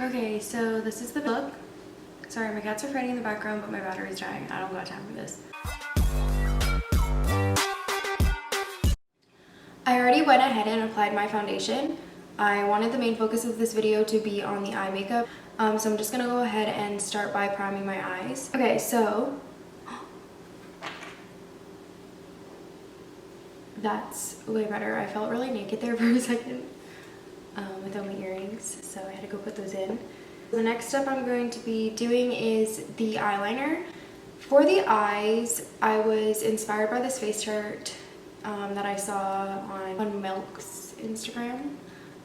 Okay, so this is the look. Sorry, my cats are fighting in the background, but my battery's dying. I don't got time for this. I already went ahead and applied my foundation. I wanted the main focus of this video to be on the eye makeup, so I'm just gonna go ahead and start by priming my eyes. Okay, so that's way better. I felt really naked there for a second without my earrings, so I had to go put those in. The next step I'm going to be doing is the eyeliner. For the eyes, I was inspired by this face chart that I saw on Milk's Instagram.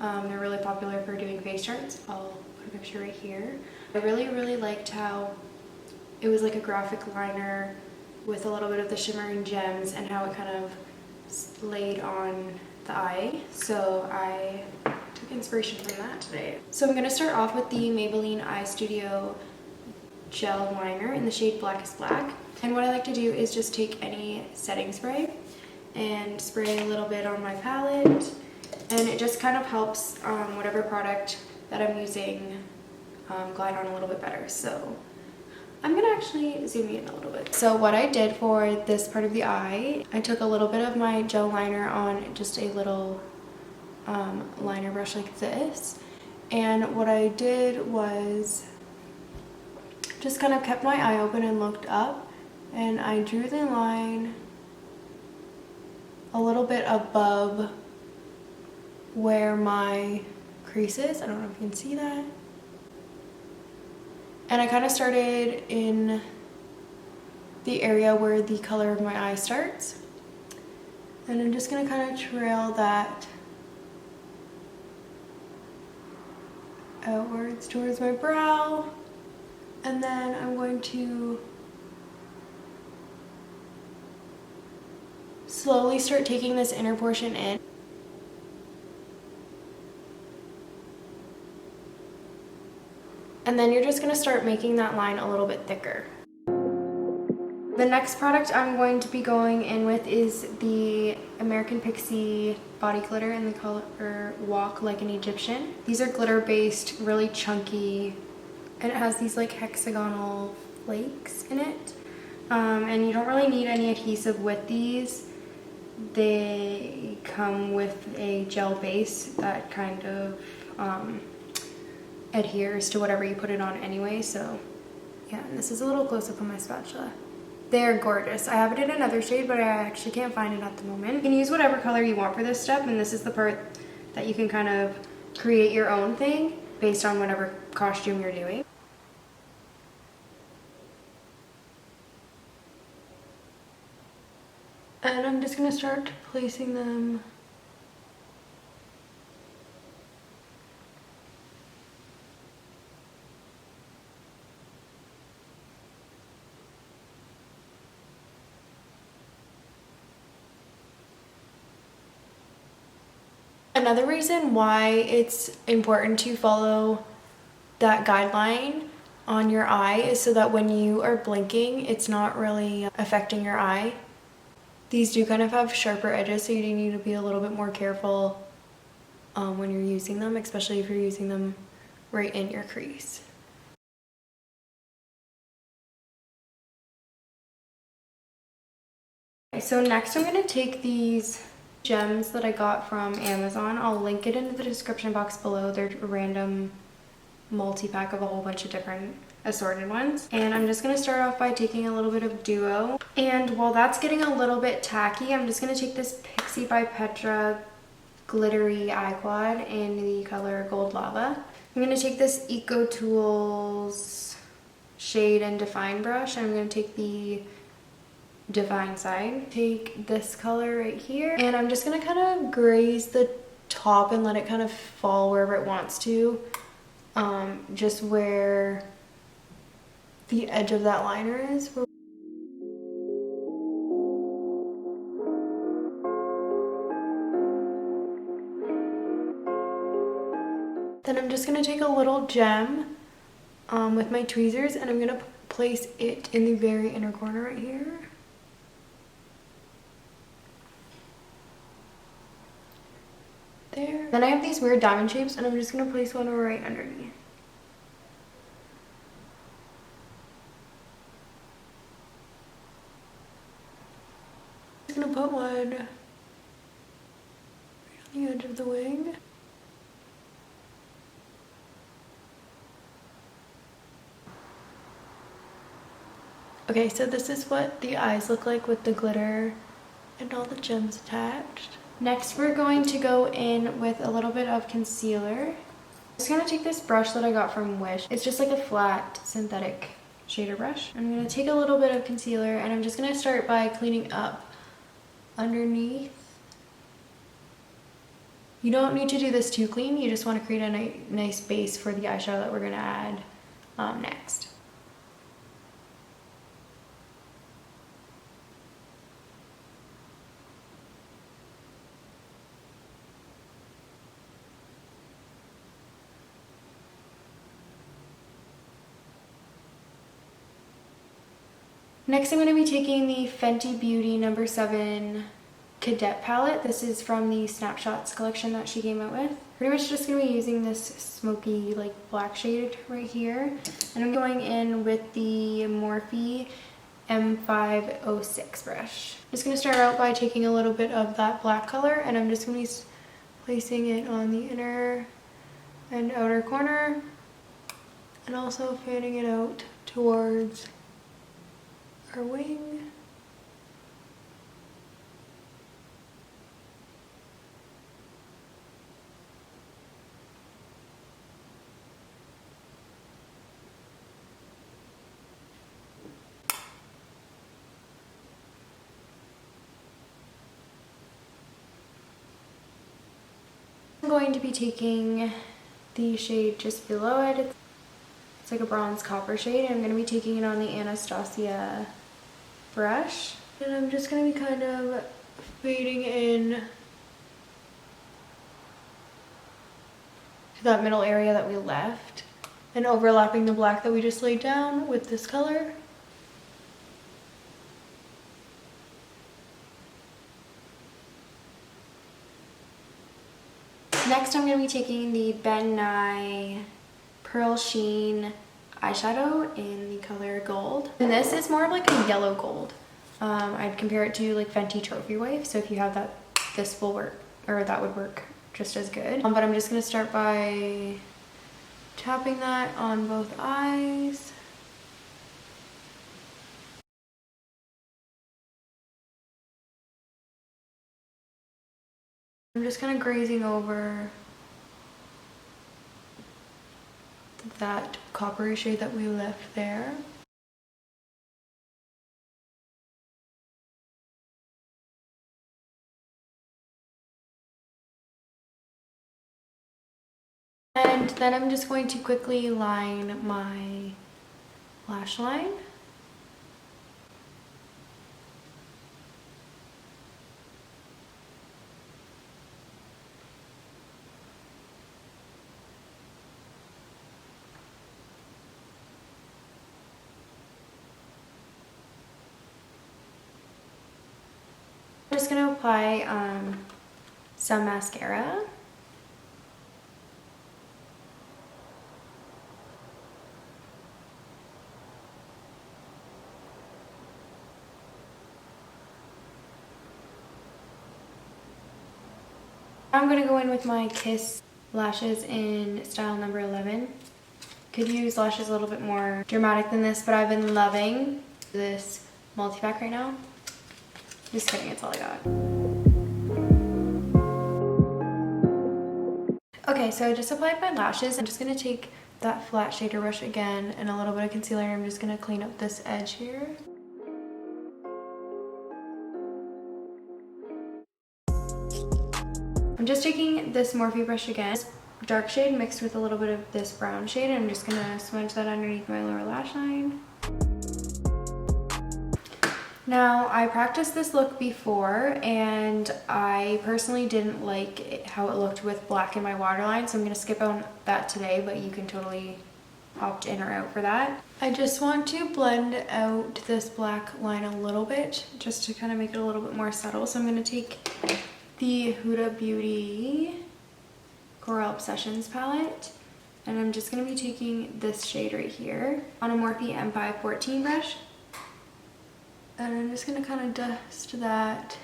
They're really popular for doing face charts. I'll put a picture right here. I really liked how it was like a graphic liner with a little bit of the shimmering gems and how it kind of laid on the eye. So I took inspiration from that today. So I'm going to start off with the Maybelline Eye Studio gel liner in the shade Blackest Black. And what I like to do is just take any setting spray and spray a little bit on my palette, and it just kind of helps whatever product that I'm using glide on a little bit better. So I'm gonna actually zoom in a little bit. So what I did for this part of the eye, I took a little bit of my gel liner on just a little liner brush like this, and what I did was just kind of kept my eye open and looked up, and I drew the line a little bit above where my crease is. I don't know if you can see that. And I kind of started in the area where the color of my eye starts. And I'm just gonna kind of trail that outwards towards my brow. And then I'm going to slowly start taking this inner portion in. And then you're just going to start making that line a little bit thicker. The next product I'm going to be going in with is the American Pixie Body Glitter in the color Walk Like an Egyptian. These are glitter based, really chunky, and it has these like hexagonal flakes in it. And you don't really need any adhesive with these. They come with a gel base that kind of adheres to whatever you put it on anyway. So yeah, and this is a little close up on my spatula. They're gorgeous. I have it in another shade, but I actually can't find it at the moment. You can use whatever color you want for this step, and this is the part that you can kind of create your own thing based on whatever costume you're doing. And I'm just going to start placing them Another reason why it's important to follow that guideline on your eye is so that when you are blinking, it's not really affecting your eye. These do kind of have sharper edges, so you do need to be a little bit more careful when you're using them, especially if you're using them right in your crease. Okay, so next I'm going to take these gems that I got from Amazon. I'll link it in the description box below. They're a random multi-pack of a whole bunch of different assorted ones. And I'm just going to start off by taking a little bit of Duo. And while that's getting a little bit tacky, I'm just going to take this Pixie by Petra glittery eye quad in the color Gold Lava. I'm going to take this Eco Tools Shade and Define brush. I'm going to take the Divine side. Take this color right here, and I'm just going to kind of graze the top and let it kind of fall wherever it wants to. Just where the edge of that liner is. Then I'm just going to take a little gem with my tweezers, and I'm going to place it in the very inner corner right here. There. Then I have these weird diamond shapes, and I'm just going to place one right underneath. Okay, so this is what the eyes look like with the glitter and all the gems attached. Next, we're going to go in with a little bit of concealer. I'm just gonna take this brush that I got from Wish. It's just like a flat synthetic shader brush. I'm gonna take a little bit of concealer and I'm just gonna start by cleaning up underneath. You don't need to do this too clean. You just want to create a nice base for the eyeshadow that we're gonna add next. Next, I'm going to be taking the Fenty Beauty No. 7 Cadet palette. This is from the Snapshots collection that she came out with. Pretty much just going to be using this smoky like black shade right here. And I'm going in with the Morphe M506 brush. I'm just going to start out by taking a little bit of that black color and I'm just going to be placing it on the inner and outer corner and also fanning it out towards our wing. I'm going to be taking the shade just below it. It's like a bronze copper shade. I'm going to be taking it on the Anastasia brush. And I'm just going to be kind of fading in to that middle area that we left and overlapping the black that we just laid down with this color. Next, I'm going to be taking the Ben Nye Pearl Sheen eyeshadow in the color Gold. And this is more of like a yellow gold. I'd compare it to like Fenty Trophy Wife. So if you have that, this will work, or that would work just as good. But I'm just going to start by tapping that on both eyes. I'm just kind of grazing over that coppery shade that we left there. And then I'm just going to quickly line my lash line. I'm just going to apply some mascara. I'm going to go in with my Kiss lashes in style number 11. Could use lashes a little bit more dramatic than this, but I've been loving this multi-pack right now. Just kidding, it's all I got. Okay, so I just applied my lashes. I'm just going to take that flat shader brush again and a little bit of concealer, and I'm just going to clean up this edge here. I'm just taking this Morphe brush again, dark shade mixed with a little bit of this brown shade, and I'm just going to smudge that underneath my lower lash line. Now, I practiced this look before, and I personally didn't like how it looked with black in my waterline, so I'm going to skip on that today, but you can totally opt in or out for that. I just want to blend out this black line a little bit, just to kind of make it a little bit more subtle. So I'm going to take the Huda Beauty Coral Obsessions palette, and I'm just going to be taking this shade right here on a Morphe M514 brush. And I'm just going to kind of dust that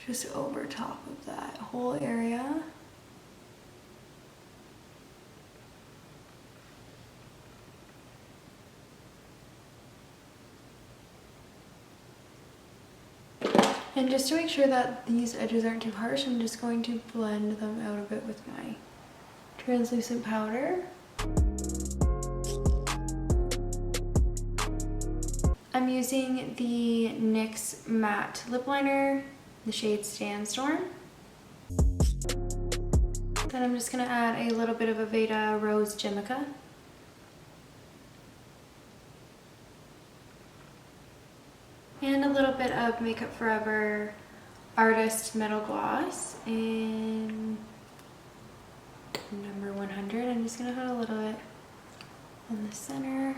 just over top of that whole area. And just to make sure that these edges aren't too harsh, I'm just going to blend them out a bit with my translucent powder. I'm using the NYX Matte Lip Liner, the shade Sandstorm. Then I'm just gonna add a little bit of Aveda Rose Gemica. And a little bit of Makeup Forever Artist Metal Gloss in number 100. I'm just gonna put a little bit in the center.